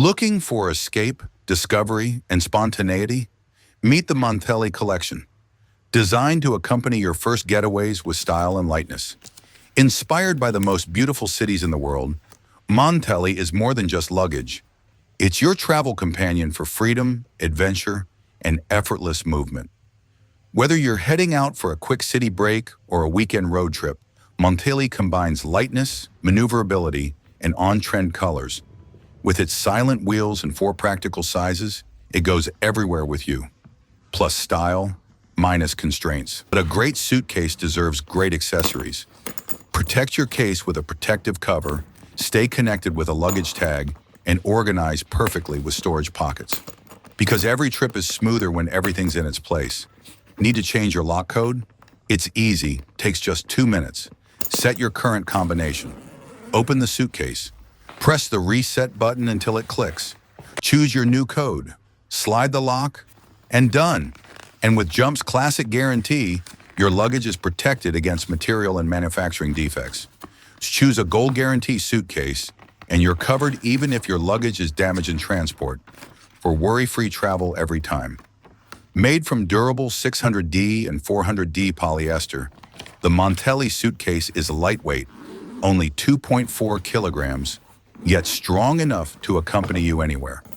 Looking for escape, discovery, and spontaneity? Meet the Monthélys Collection, designed to accompany your first getaways with style and lightness. Inspired by the most beautiful cities in the world, Monthélys is more than just luggage. It's your travel companion for freedom, adventure, and effortless movement. Whether you're heading out for a quick city break or a weekend road trip, Monthélys combines lightness, maneuverability, and on-trend colors. With its silent wheels and 4 practical sizes, it goes everywhere with you. Plus style, minus constraints. But a great suitcase deserves great accessories. Protect your case with a protective cover, stay connected with a luggage tag, and organize perfectly with storage pockets. Because every trip is smoother when everything's in its place. Need to change your lock code? It's easy, takes just 2 minutes. Set your current combination. Open the suitcase. Press the reset button until it clicks. Choose your new code. Slide the lock, and done. And with Jump's classic guarantee, your luggage is protected against material and manufacturing defects. Choose a gold guarantee suitcase, and you're covered even if your luggage is damaged in transport, for worry-free travel every time. Made from durable 600D and 400D polyester, the Monthélys suitcase is lightweight, only 2.4 kilograms, yet strong enough to accompany you anywhere.